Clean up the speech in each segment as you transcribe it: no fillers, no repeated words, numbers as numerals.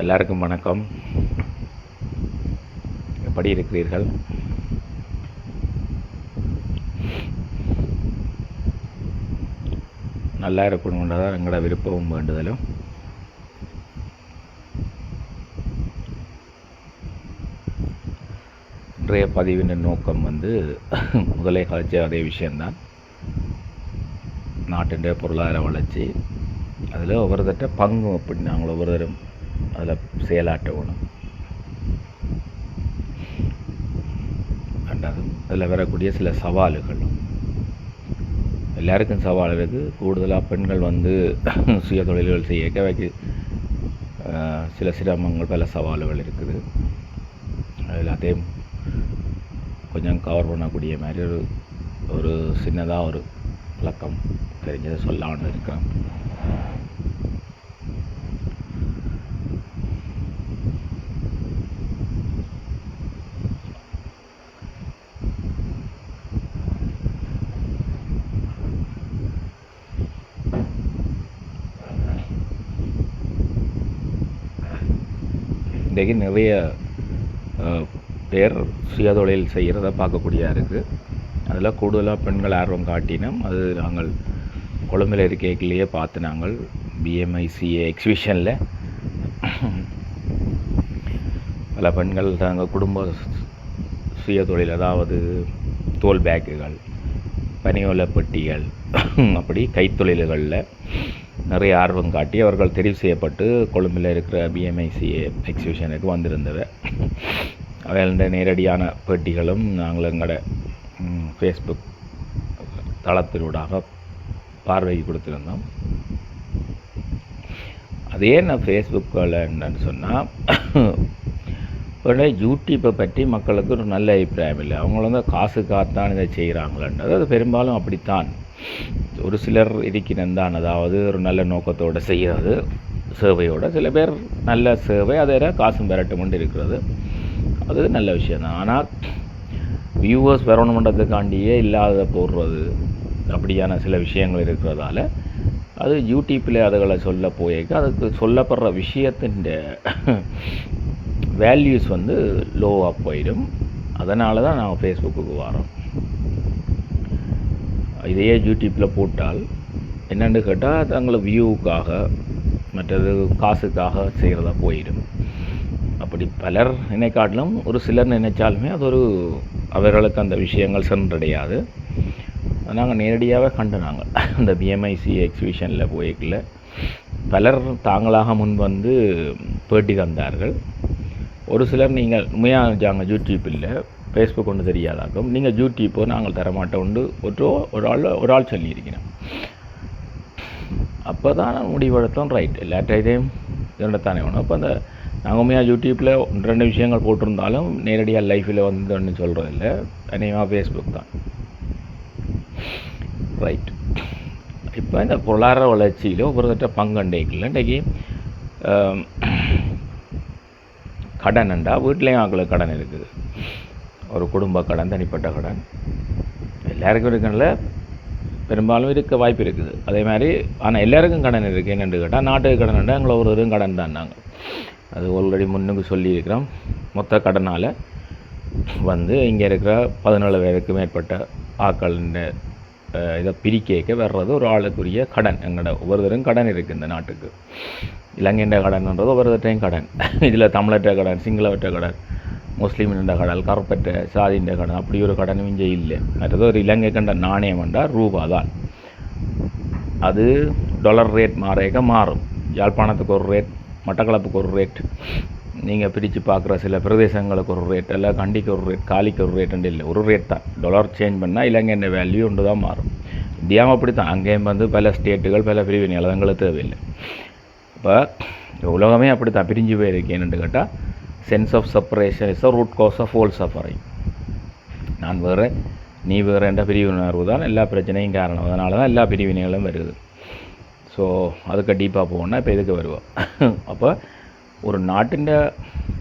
எல்லாருக்கும் வணக்கம். எப்படி இருக்கிறீர்கள்? நல்லா இருக்கணுன்றதான் எங்களோட விருப்பமும் வேண்டுதலும். இன்றைய பதிவின் நோக்கம் முதலே கழிச்ச அதே விஷயந்தான். நாட்டின் பொருளாதார வளர்ச்சி, அதில் ஒவ்வொருத்தட்ட பங்கு அப்படி நாங்கள் ஒவ்வொருத்தரும் அதில் செயலாற்றணும். ரெண்டாவது அதில் வரக்கூடிய சில சவால்கள். எல்லாருக்கும் சவால் இருக்குது. கூடுதலாக பெண்கள் சுய தொழில்கள் செய்ய வைக்க சில சிரமங்கள், பல சவால்கள் இருக்குது. எல்லாத்தையும் கொஞ்சம் கவர் பண்ணக்கூடிய மாதிரி ஒரு சின்னதாக ஒரு விளக்கம் தெரிஞ்சதை சொல்லான்னு இருக்கேன். இன்றைக்கு நிறைய பேர் சுயதொழில் செய்கிறத பார்க்கக்கூடியதாக இருக்குது. அதில் கூடுதலாக பெண்கள் ஆர்வம் காட்டினோம். அது நாங்கள் கொழும்பில் இருக்கையிலேயே பார்த்து நாங்கள் BMICA எக்ஸிபிஷனில் பல பெண்கள் தாங்கள் குடும்ப சுயதொழில், அதாவது தோல் பேக்குகள், பனியோல பெட்டிகள், அப்படி கைத்தொழில்களில் நிறைய ஆர்வம் காட்டி அவர்கள் தெரிவு செய்யப்பட்டு கொழும்பில் இருக்கிற BMICA எக்ஸிபிஷனுக்கு வந்திருந்தவை. அவைகள நேரடியான பேட்டிகளும் நாங்கள் எங்களோட ஃபேஸ்புக் தளத்தினூடாக பார்வைக்கு கொடுத்துருந்தோம். அதே நான் ஃபேஸ்புக்கில் என்னன்னு சொன்னால், யூடியூப்பை பற்றி மக்களுக்கு ஒரு நல்ல அபிப்பிராயம் இல்லை. அவங்கள காசுக்காகத்தான் இதை செய்கிறாங்களன்றது அது பெரும்பாலும் அப்படித்தான். ஒரு சிலர் இருக்கிறந்தான், அதாவது ஒரு நல்ல நோக்கத்தோடு செய்கிறது, சேவையோடு. சில பேர் நல்ல சேவை, அதை காசும் பெறட்டுமென்று இருக்கிறது. அது நல்ல விஷயந்தான். ஆனால் வியூவர்ஸ் வரணுன்றதுக்காண்டியே இல்லாத போடுறது, அப்படியான சில விஷயங்கள் இருக்கிறதால அது யூடியூப்பில் அதுகளை சொல்ல போயிருக்க அதுக்கு சொல்லப்படுற விஷயத்தின் வேல்யூஸ் லோவாக போயிடும். அதனால தான் நாங்கள் ஃபேஸ்புக்கு வரோம். இதையே யூடியூப்பில் போட்டால் என்னென்னு கேட்டால் தங்களை வியூவுக்காக, மற்றது காசுக்காக செய்கிறதா போயிடும். அப்படி பலர் நினைக்காட்டிலும் ஒரு சிலர் நினைச்சாலுமே அது அவர்களுக்கு அந்த விஷயங்கள் சென்றடையாது. நாங்கள் நேரடியாகவே கண்டு நாங்கள் அந்த BMICA எக்ஸிபிஷனில் போய்க்கல பலர் தாங்களாக முன் பேட்டி தந்தார்கள். ஒரு சிலர் நீங்கள் உண்மையாக யூடியூப்பில் ஃபேஸ்புக் ஒன்று தெரியாதாக்கும், நீங்கள் யூடியூப்போ நாங்கள் தரமாட்டோம் ஒரு ஆள் சொல்லியிருக்கிறேன். அப்போ தான் நான் முடிவெடுத்தோம், ரைட் எல்லாத்தையும் இரண்டத்தானே வேணும். அப்போ நாங்கள் உண்மையாக யூடியூப்பில் 2 விஷயங்கள் போட்டிருந்தாலும் நேரடியாக லைஃப்பில் ஒன்று சொல்கிறதில்ல, அநேகமாக ஃபேஸ்புக் தான். ரைட். இப்போ இந்த பொருளாதார வளர்ச்சியில் ஒவ்வொருத்தட்ட பங்கண்டைக்குள்ள இன்றைக்கி கடன்ண்டா வீட்லேயும் ஆக்களுக்கு கடன் இருக்குது. ஒரு குடும்ப கடன், தனிப்பட்ட கடன் எல்லாருக்கும் இருக்குல்ல, பெரும்பாலும் இருக்க வாய்ப்பு இருக்குது. அதே மாதிரி ஆனால் எல்லாருக்கும் கடன் இருக்குது. என்னென்று கேட்டால் நாட்டுக்கு கடன்ண்டா எங்களை ஒருவரும் கடன் தான். நாங்கள் அது ஆல்ரெடி முன்னுக்கு சொல்லியிருக்கிறோம். மொத்த கடனால் இங்கே இருக்கிற 17 பேருக்கு மேற்பட்ட ஆக்களின் இதை பிரிக்க வர்றது ஒரு ஆளுக்குரிய கடன். எங்களோட ஒவ்வொருத்தரும் கடன் இருக்குது இந்த நாட்டுக்கு. இலங்கைன்ற கடன்ன்றது ஒவ்வொருத்தையும் கடன். இதில் தமிழற்ற கடன், சிங்களவற்ற கடன், முஸ்லீமின்ற கடன், கருப்பற்ற சாதின்ற கடன், அப்படி ஒரு கடனும் இங்கே இல்லை. மற்றது ஒரு இலங்கை கண்ட நாணயம் என்றால் ரூபா தான். அது டாலர் ரேட் மாறும். யாழ்ப்பாணத்துக்கு ஒரு ரேட், மட்டக்களப்புக்கு ஒரு ரேட், நீங்கள் பிரித்து பார்க்குற சில பிரதேசங்களுக்கு ஒரு ரேட், எல்லாம் கண்டிக்கு ஒரு ரேட், காலிக்கு ஒரு ரேட்டுன்னு இல்லை, ஒரு ரேட் தான். டாலர் சேஞ்ச் பண்ணால் இலங்கை வேல்யூ ஒன்று தான் மாறும். இந்தியாவும் அப்படி தான். அங்கேயும் பல ஸ்டேட்டுகள், பல பிரிவினைகள், அதுங்களுக்கு தேவையில்லை. இப்போ உலகமே அப்படி தான் பிரிஞ்சு போயிருக்கேன்னு கேட்டால், sense of separation is a root cause of whole suffering. நான் வேறு, நீ வேறு என்ற பிரிவினர்வு தான் எல்லா பிரச்சனையும் காரணம். அதனால தான் எல்லா பிரிவினைகளும் வருது. ஸோ அதுக்கு டீப்பாக போகணுன்னா இப்போ இதுக்கு வருவோம். அப்போ ஒரு நாட்டின்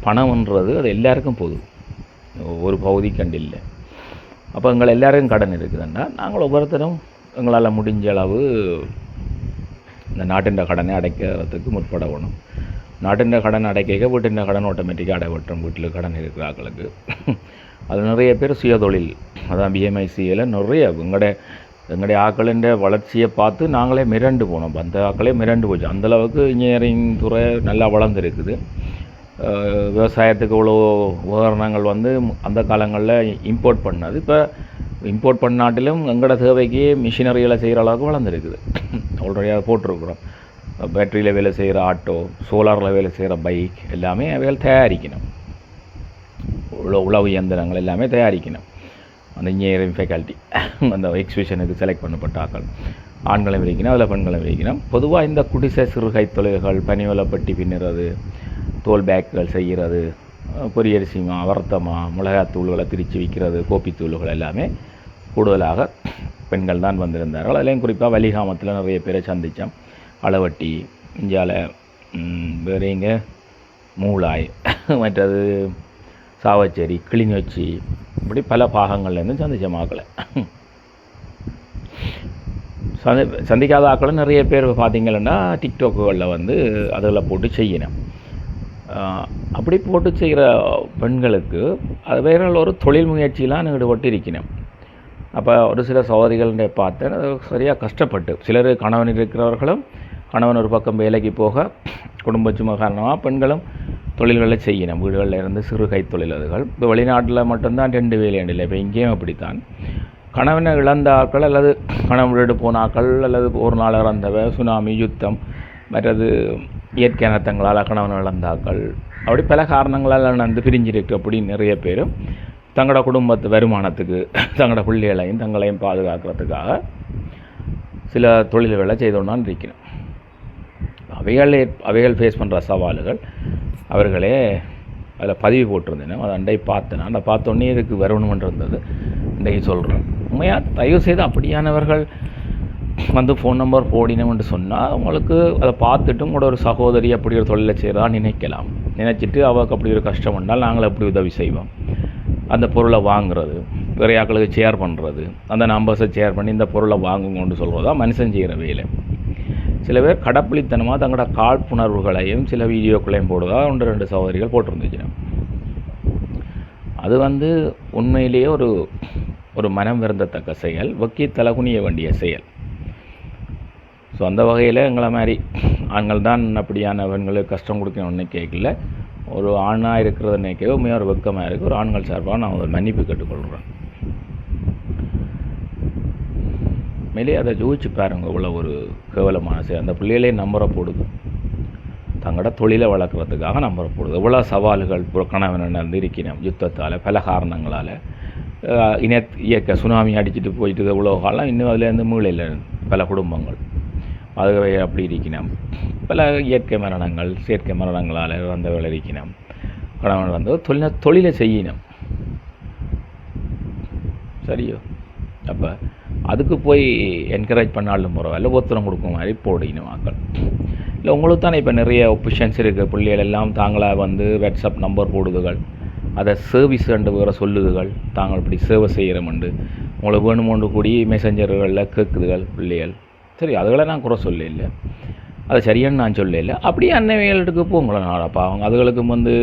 பணம்ன்றது அது எல்லாருக்கும் போதும், ஒரு பகுதி கண்டு இல்லை. அப்போ எங்களை எல்லாருக்கும் கடன் இருக்குதுன்னா நாங்கள் ஒவ்வொருத்தரும் எங்களால் முடிஞ்ச அளவு இந்த நாட்டின் கடனை அடைக்கிறதுக்கு முற்படணும். நாட்டின் கடன் அடைக்க வீட்டின் கடன் ஆட்டோமேட்டிக்காக அடைவட்டும் வீட்டில் கடன் இருக்கிற ஆக்களுக்கு. அது நிறைய பேர் சுயதொழில், அதான் பிஎம்ஐசியில் நிறைய எங்களுடைய ஆக்களின் வளர்ச்சியை பார்த்து நாங்களே மிரண்டு போனோம். அந்த ஆக்களே மிரண்டு போச்சு. அந்தளவுக்கு இன்ஜினியரிங் துறை நல்லா வளர்ந்துருக்குது. விவசாயத்துக்கு இவ்வளோ உபகரணங்கள் அந்த காலங்களில் இம்போர்ட் பண்ணது. இப்போ இம்போர்ட் பண்ணாட்டிலும் எங்களோட தேவைக்கு மிஷினரிகளை செய்கிற அளவுக்கு வளர்ந்துருக்குது. ஆல்ரெடி அதை போட்டிருக்கிறோம். பேட்டரியில் வேலை செய்கிற ஆட்டோ, சோலாரில் வேலை செய்கிற பைக் எல்லாமே அவைகள் தயாரிக்கணும். உழவு இயந்திரங்கள் எல்லாமே தயாரிக்கணும். அந்த இன்ஜினியரிங் ஃபேக்கல்ட்டி அந்த எக்ஸிபிஷனுக்கு செலக்ட் பண்ணப்பட்ட ஆக்கள் ஆண்களும் இருக்கணும், அதில் பெண்களும் இருக்கணும். பொதுவாக இந்த குடிசை சிறுகை தொழில்கள், பனிவலப்பட்டி பின்னுறது, தோல் பேக்குகள் செய்கிறது, பொரியரிசிமா, வறுத்தமா, மிளகாத்தூள்களை திரித்து விற்கிறது, கோப்பித்தூள்கள் எல்லாமே கூடுதலாக பெண்கள் தான் வந்திருந்தார்கள். அதுலேயும் குறிப்பாக வலிகாமத்தில் நிறைய பேரை சந்தித்தோம். அளவட்டி, இஞ்சால, வேறு இங்கே மூளாய், மற்றது சாவச்சேரி, கிளிநொச்சி, இப்படி பல பாகங்கள்லேருந்து சந்தித்த மக்களை. சந்திக்காத ஆக்களும் நிறைய பேர் பார்த்திங்கன்னா டிக்டாக்குகளில் அதில் போட்டு செய்யணும். அப்படி போட்டு செய்கிற பெண்களுக்கு அது வேற ஒரு தொழில் முயற்சியெலாம் ஈடுபட்டு இருக்கணும். அப்போ ஒரு சில சகோதரிகளை பார்த்தேன், அது சரியாக கஷ்டப்பட்டு சிலர் கணவன் இருக்கிறவர்களும் கணவன் ஒரு பக்கம் வேலைக்கு போக குடும்ப சுமை காரணமாக பெண்களும் தொழில்களை செய்யணும். வீடுகளில் இருந்து சிறு கை தொழில்கள். இப்போ வெளிநாட்டில் மட்டும்தான் 2 வேலை இல்லை. இப்போ இங்கேயும் அப்படித்தான். கணவனை இழந்த ஆட்கள் அல்லது கணவன் வீடு போன ஆட்கள் அல்லது ஒரு நாள் இறந்தவ, சுனாமி, யுத்தம், மற்றது இயற்கை அனர்த்தங்களால் கணவன் இழந்த ஆட்கள், அப்படி பல காரணங்களால் பிரிஞ்சிருக்கு. அப்படி நிறைய பேர் தங்களோட குடும்பத்து வருமானத்துக்கு தங்களோட பிள்ளைகளையும் தங்களையும் பாதுகாக்கிறதுக்காக சில தொழில்களை செய்தோன்னான் இருக்கணும். அவைகள் ஃபேஸ் பண்ணுற சவால்கள் அவர்களே அதில் பதிவு போட்டிருந்தேன். அதை அண்டை பார்த்தேன். அதை பார்த்தோன்னே இதுக்கு வரணுமென்று இருந்தது. இன்றைக்கு சொல்கிறேன். உண்மையாக தயவுசெய்து அப்படியானவர்கள் ஃபோன் நம்பர் போடினோம்னு சொன்னால் உங்களுக்கு அதை பார்த்துட்டு உங்களோட ஒரு சகோதரி அப்படி ஒரு தொழிலை செய்கிறதா நினைக்கலாம். நினச்சிட்டு அவருக்கு அப்படி ஒரு கஷ்டம் வந்தால் நாங்கள் அப்படி உதவி செய்வோம். அந்த பொருளை வாங்குறது, வேறு ஆக்களுக்கு ஷேர் பண்ணுறது, அந்த நம்பர்ஸை ஷேர் பண்ணி இந்த பொருளை வாங்குங்கன்னு சொல்கிறதா மனுஷன் செய்கிற வேலை. சில பேர் கடப்புளித்தனமாக தங்களோட காழ்ப்புணர்வுகளையும் சில வீடியோக்களையும் போடுவதாக 1-2 சகோதரிகள் போட்டிருந்துச்சு. அது உண்மையிலேயே ஒரு மனம் வருந்தத்தக்க செயல், வக்கி தலகுனிய வேண்டிய செயல். ஸோ அந்த வகையில் எங்களை மாதிரி ஆண்கள் தான் அப்படியான பெண்களுக்கு கஷ்டம் கொடுக்கணும்னு கேட்கல. ஒரு ஆணாக இருக்கிறத நினைக்கவே உண்மையாக ஒரு வெக்கமாக இருக்குது. ஒரு ஆண்கள் சார்பாக நான் ஒரு மன்னிப்பு கேட்டுக்கொள்கிறேன். மேலே அதை ஜோதிச்சு பாருங்க. இவ்வளோ ஒரு கேவலமான செயல். அந்த பிள்ளைகளே நம்பரை போடுது, தங்களோட தொழிலை வளர்க்குறதுக்காக நம்பரை போடுது. எவ்வளோ சவால்கள் கணவன் இருக்கணும், யுத்தத்தால், பல காரணங்களால், இயக்க சுனாமி அடிச்சுட்டு போயிட்டு எவ்வளோ காலம் இன்னும் அதுலேருந்து மீளையில் பல குடும்பங்கள் அதுவே அப்படி இருக்கணும். பல இயற்கை மரணங்கள், செயற்கை மரணங்களால் வந்தவர்கள் இருக்கணும். கணவன் தொழிலை செய்யணும். சரியோ? அப்போ அதுக்கு போய் என்கரேஜ் பண்ணாலும் பரவாயில்ல, ஒத்துரம் கொடுக்கும் மாதிரி போடணும் ஆக்கள். இல்லை உங்களுக்கு தானே இப்போ நிறைய ஒபிஷன்ஸ் இருக்குது. பிள்ளைகள் எல்லாம் தாங்களாக வாட்ஸ்அப் நம்பர் போடுதுகள், அதை சர்வீஸ் கண்டு வேறு சொல்லுதுகள், தாங்கள் இப்படி சேவை செய்கிறோம்ண்டு உங்களுக்கு வேணுமோண்டு கூடி மெசஞ்சர்களில் கேட்குதுகள் பிள்ளைகள். சரி, அதுகளை நான் குறை சொல்ல இல்லை, அது சரியானு நான் சொல்ல இல்லை. அப்படியே அன்னைகளுக்கு போங்கள நாளப்பா. அவங்க அதுகளுக்கு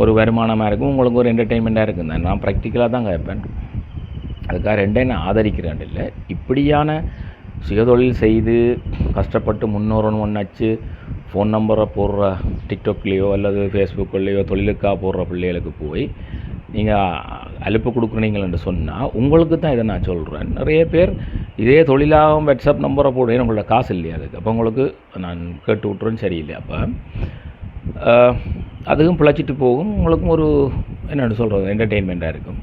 ஒரு வருமானமாக இருக்கும், உங்களுக்கு ஒரு என்டர்டெயின்மெண்ட்டாக இருக்குங்க. நான் ப்ராக்டிக்கலாக தான் கேட்பேன். அதுக்காக ரெண்டையும் நான் ஆதரிக்கிறேன் இல்லை. இப்படியான சுயதொழில் செய்து கஷ்டப்பட்டு முன்னோச்சு ஃபோன் நம்பரை போடுற டிக்டாக்லேயோ அல்லது ஃபேஸ்புக்லேயோ தொழிலுக்காக போடுற பிள்ளைகளுக்கு போய் நீங்கள் அலுப்பு கொடுக்குறீங்களென்று சொன்னால் உங்களுக்கு தான் இதை நான் சொல்கிறேன். நிறைய பேர் இதே தொழிலாகவும் வாட்ஸ்அப் நம்பரை போடுவேன், உங்களோட காசு இல்லையா அதுக்கு. அப்போ உங்களுக்கு நான் கேட்டு விட்றேன்னு சரியில்லை. அப்போ அதுவும் பிழைச்சிட்டு போகும், உங்களுக்கும் ஒரு என்னென்னு சொல்கிறது என்டர்டெயின்மெண்ட்டாக இருக்கும்.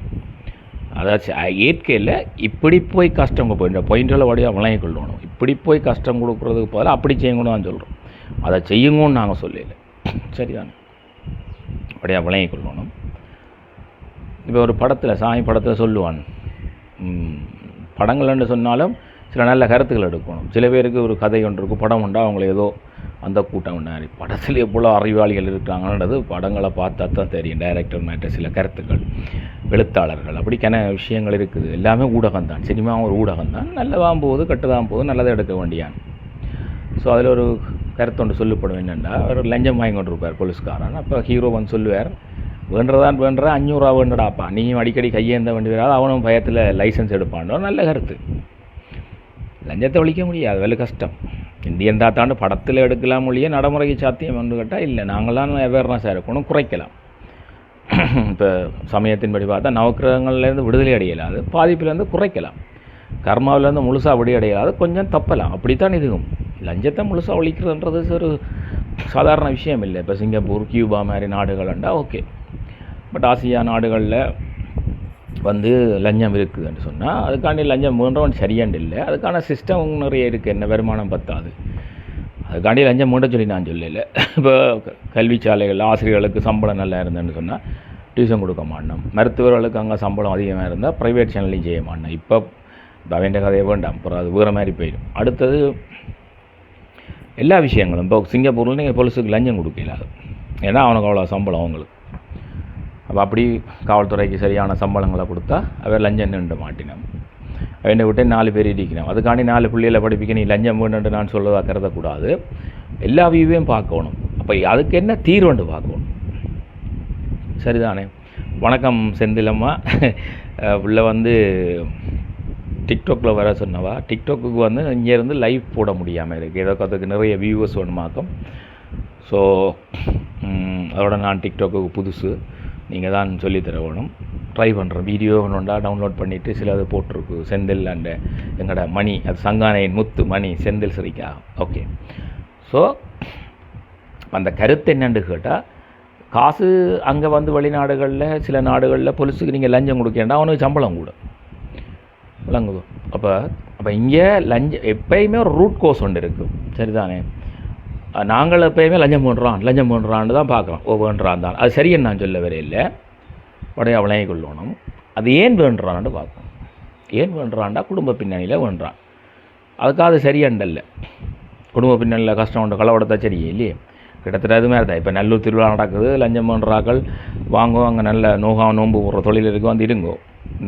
அதாச்சும் இயற்கையில் இப்படி போய் கஷ்டம் போய் பாயிண்டில் வழியாக விளங்கி கொள்ளணும். இப்படி போய் கஷ்டம் கொடுக்குறதுக்கு பதிலாக அப்படி செய்யணும்னு நான் சொல்கிறோம். அதை செய்யுங்கன்னு நாங்கள் சொல்லலை, சரிதானே? அப்படியாக விளங்கி கொள்ளணும். இப்போ ஒரு படத்தில், சாமி படத்தில் சொல்லுவான், படங்கள்னு சொன்னாலும் சில நல்ல கருத்துக்கள் எடுக்கணும். சில பேருக்கு ஒரு கதை ஒன்று இருக்கும், படம் உண்டா அவங்கள ஏதோ அந்த கூட்டம் உண்டாரு. படத்தில் எவ்வளோ அறிவாளிகள் இருக்கிறாங்கன்றது படங்களை பார்த்தா தான் தெரியும். டைரக்டர் மேட்ட சில கருத்துக்கள், எழுத்தாளர்கள், அப்படிக்கான விஷயங்கள் இருக்குது. எல்லாமே ஊடகம் தான். சினிமா ஒரு ஊடகம் தான். நல்லதான் போகுது, கெட்டதான் போகுது, நல்லதை எடுக்க வேண்டியான். ஸோ அதில் ஒரு கருத்தொண்டு சொல்லப்படும் என்னென்னா, அவர் லஞ்சம் வாங்கி கொண்டிருப்பார் போலீஸ்காரன். அப்போ ஹீரோ வந்து சொல்லுவார், வேண்டதான் வேண்டுற 500 ரூபா வேண்டடாப்பா, நீயும் அடிக்கடி கையேந்த வேண்டி வராது, அவனும் பயத்தில் லைசன்ஸ் எடுப்பான்னு. நல்ல கருத்து. லஞ்சத்தை ஒழிக்க முடியாது, வெள்ள கஷ்டம். இந்தியன் தாத்தாண்டு படத்தில் எடுக்கலாம் மொழியே நடைமுறைக்கு சாத்தியம் வந்து கேட்டால் இல்லை. நாங்களாம் அவேர்னஸாக இருக்கணும், குறைக்கலாம். இப்போ சமயத்தின்படி பார்த்தா நவக்கிரகங்கள்லேருந்து விடுதலை அடையலாது, பாதிப்பிலேருந்து குறைக்கலாம், கர்மாவிலேருந்து முழுசாக விடையடையலாது, கொஞ்சம் தப்பலாம். அப்படித்தான் இதுவும். லஞ்சத்தை முழுசாக ஒழிக்கிறதுன்றது ஒரு சாதாரண விஷயம் இல்லை. இப்போ சிங்கப்பூர், கியூபா மாதிரி நாடுகள்ண்டா ஓகே. பட் ஆசியா நாடுகளில் வந்து லஞ்சம் இருக்குதுன்னு சொன்னால் அதுக்காண்டி லஞ்சம் வேண்டவன் சரியாண்டு இல்லை. அதுக்கான சிஸ்டம் நிறைய இருக்குது. என்ன வருமானம் பத்தாது, அதுக்காண்டி லஞ்சம் மூட சொல்லி நான் சொல்லலை. இப்போ கல்வி சாலைகள் ஆசிரியர்களுக்கு சம்பளம் நல்லா இருந்தேன்னு சொன்னால் டியூஷன் கொடுக்க மாட்டோம். மருத்துவர்களுக்கு அங்கே சம்பளம் அதிகமாக இருந்தால் ப்ரைவேட் சேனல்லையும் செய்ய மாட்டோம். இப்போ அவன் கதையை வேண்டாம், அப்புறம் அது வேறு மாதிரி போயிடும். அடுத்தது எல்லா விஷயங்களும் இப்போ சிங்கப்பூரில் நீங்கள் போலீஸுக்கு லஞ்சம் கொடுக்கல, ஏன்னா அவனுக்கு அவ்வளோ சம்பளம் அவங்களுக்கு. அப்போ அப்படி காவல்துறைக்கு சரியான சம்பளங்களை கொடுத்தா அவர் லஞ்சம் நின்று மாட்டினோம். அவனை விட்டு 4 பேர் இடிக்கணும். அதுக்காண்டி 4 பிள்ளைகளை படிப்பிக்க நீ லஞ்சம் வேணுன்ட்டு நான் சொல்லுவதா கருதக்கூடாது. எல்லா வியூவையும் பார்க்கணும். அப்போ அதுக்கு என்ன தீர்வுண்டு பார்க்கணும். சரிதானே? வணக்கம் செந்திலம்மா. உள்ள வந்து டிக்டாக்ல வர சொன்னவா, டிக்டாக்கு வந்து இங்கேருந்து லைவ் போட முடியாமல் இருக்குது. ஏதோ அதுக்கு நிறைய வியூவர்ஸ் வேணுமாக்கும். ஸோ அதோட நான் டிக்டாக்கு புதுசு, நீங்கள் தான் சொல்லித்தர வேணும். ட்ரை பண்ணுறேன். வீடியோ ஒன்றுண்டா டவுன்லோட் பண்ணிவிட்டு சில அது போட்டிருக்கு. செந்தில் அண்ட் எங்களோட மணி, அது சங்கானையின் முத்து மணி செந்தில் சரிக்கா. ஓகே. ஸோ அந்த கருத்து என்னென்னு கேட்டால், காசு அங்கே வந்து வெளிநாடுகளில் சில நாடுகளில் போலீஸுக்கு நீங்கள் லஞ்சம் கொடுக்கேண்டா அவனுக்கு சம்பளம் கூட விளங்குது. அப்போ இங்கே லஞ்சம் எப்பயுமே ஒரு ரூட் கோஸ் ஒன்று இருக்குது. சரிதானே? நாங்கள் எப்பயுமே லஞ்சம் பண்ணுறான்னு தான் பார்க்குறோம். வேண்டுறான் தான், அது சரின்னு நான் சொல்ல வரையில்லை. உடைய விளங்கி கொள்ளணும். அது ஏன் வேண்டுறான்னு பார்க்கணும். ஏன் வேண்டுறான்டா குடும்ப பின்னணியில் வேண்டுறான். அதுக்காக அது சரியாண்டல்ல. குடும்ப பின்னணியில் கஷ்டம் உண்டு, களவடத்தை சரியே இல்லையே. கிட்டத்தட்ட அது மாதிரி தான். இப்போ நல்லூர் திருவிழா நடக்குது, லஞ்சம் பண்ணுறாக்கள் வாங்குவோம். அங்கே நல்ல நோம்பு போடுற தொழில் இருக்குது, வந்து இருங்கோ,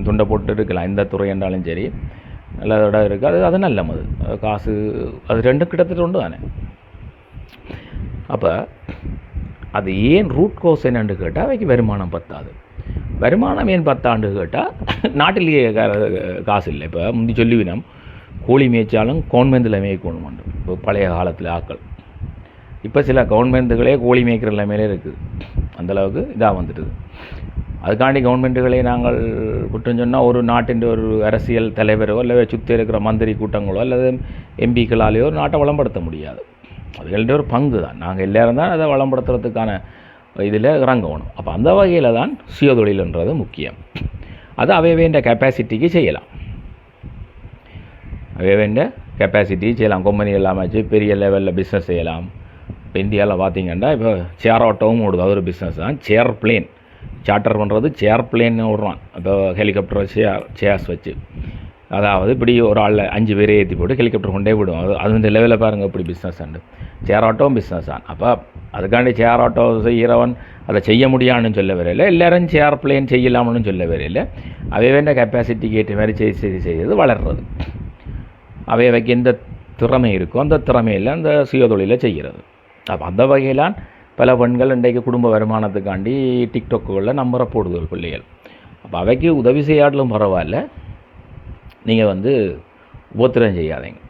துண்டை போட்டு இருக்கலாம். எந்த துறை என்றாலும் சரி நல்ல இடம் இருக்குது. அது நல்ல மது காசு, அது ரெண்டும் கிட்டத்தட்ட உண்டு தானே. அப்போ அது ஏன் ரூட் கோஸ் என்னன்னு கேட்டால் அவைக்கு வருமானம் பத்தாது. வருமானம் ஏன் பத்தாண்டு கேட்டால் நாட்டிலேயே காசு இல்லை. இப்போ முந்தி சொல்லிவினோம், கோழி மேய்ச்சாலும் கவர்மெண்ட்டில் மேய்க்கணும். இப்போ பழைய காலத்தில் ஆக்கள். இப்போ சில கவர்மெண்ட்டுகளே கோழி மேய்க்கிற நிலைமையிலே இருக்குது. அந்தளவுக்கு இதாக வந்துட்டுது. அதுக்காண்டி கவர்மெண்ட்டுகளே நாங்கள் விட்டுன்னு சொன்னால் ஒரு நாட்டின் ஒரு அரசியல் தலைவரோ இல்லை சுற்றி இருக்கிற மந்திரி கூட்டங்களோ அல்லது எம்பிக்களாலேயோ ஒரு நாட்டை வளம்படுத்த முடியாது. அதுகளுடைய ஒரு பங்கு தான். நாங்கள் எல்லோரும் தான் அதை வளம்படுத்துறதுக்கான இதில் இறங்கணும். அப்போ அந்த வகையில் தான் சுயதொழில்ன்றது முக்கியம். அது அவைவேண்ட கெப்பாசிட்டிக்கு செய்யலாம். அவைவேண்ட கெப்பாசிட்டி செய்யலாம். கம்பெனி எல்லாம் வச்சு பெரிய லெவலில் பிஸ்னஸ் செய்யலாம். இப்போ இந்தியாவில் பார்த்தீங்கன்னா இப்போ சேர் ஆட்டோவும் ஓடுது, அது ஒரு பிஸ்னஸ் தான். சேர் பிளேன் சார்ட்டர் பண்ணுறது, சேர் பிளேன் ஓடுறான். இப்போ ஹெலிகாப்டர் சேர்ஸ் வச்சு, அதாவது இப்படி ஒரு ஆள் 5 பேரை ஏற்றி போட்டு ஹெலிகாப்டர் கொண்டே விடும். அது இந்த லெவலில் பாருங்கள் இப்படி பிஸ்னஸ் ஆண்டு. சேர் ஆட்டோவும் பிஸ்னஸ் தான். அப்போ அதுக்காண்டி சேர் ஆட்டோ செய்கிறவன் அதை செய்ய முடியான்னு சொல்ல வரையில், எல்லோரும் சேர் பிளேன் செய்யலாம்னு சொல்ல வரையில், அவை வேண்ட கெப்பாசிட்டிக்கு ஏற்ற மாதிரி செய்து வளர்றது. அவைக்கு எந்த திறமை இருக்கோ அந்த திறமையில் அந்த சுயதொழிலை செய்கிறது. அப்போ அந்த வகையிலான் பல பெண்கள் இன்றைக்கு குடும்ப வருமானத்துக்காண்டி டிக்டாக்குகளில் நம்பரை போடுதல் பிள்ளைகள். அப்போ அவைக்கு உதவி செய்யாடலும் பரவாயில்ல, நீங்கள் வந்து உபத்திரம் செய்யாதீங்க.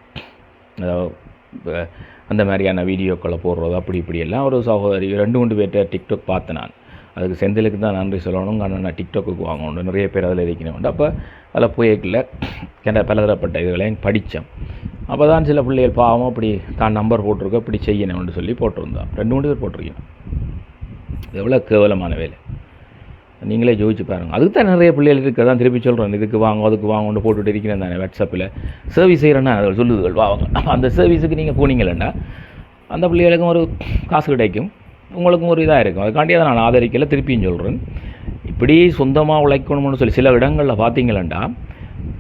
அந்த மாதிரியான வீடியோக்களை போடுறது அப்படி இப்படியெல்லாம் ஒரு சகோதரி 2 பேர்கிட்ட டிக்டாக் பார்த்தேன் நான். அதுக்கு செந்திலுக்கு தான் நன்றி சொல்லணும். காரணம் நான் டிக்டாக்கு வாங்கணும், நிறைய பேர் அதில் இருக்கணும். அப்போ அதில் போய்க்கல பலதரப்பட்ட இதுகளையும் படித்தேன். அப்போ தான் சில பிள்ளைகள் பாவம் அப்படி தான் நம்பர் போட்டிருக்கோம் இப்படி செய்யணும்னு சொல்லி போட்டிருந்தான். 2 பேர் போட்டிருக்கேன். எவ்வளோ கேவலமான வேலை, நீங்களே ஜோதிச்சு பாருங்கள். அதுக்கு தான் நிறைய பிள்ளைகள் இருக்க தான் திருப்பி சொல்கிறேன், இதுக்கு வாங்க அதுக்கு வாங்கன்னு போட்டுட்டு இருக்கிறேன் தானே. வாட்ஸ்அப்பில் சர்வீஸ் செய்கிறேன்னா அதை சொல்லுதுகள் வாங்க. அந்த சர்வீஸுக்கு நீங்கள் போனீங்களேன்னா அந்த பிள்ளைகளுக்கும் ஒரு காசு கிடைக்கும், உங்களுக்கும் ஒரு இதாக இருக்கும். அதுக்காண்டி அதை நான் ஆதரிக்கலை, திருப்பியும் சொல்கிறேன். இப்படி சொந்தமாக உழைக்கணும்னு சொல்லி சில இடங்களில் பார்த்தீங்களேண்டா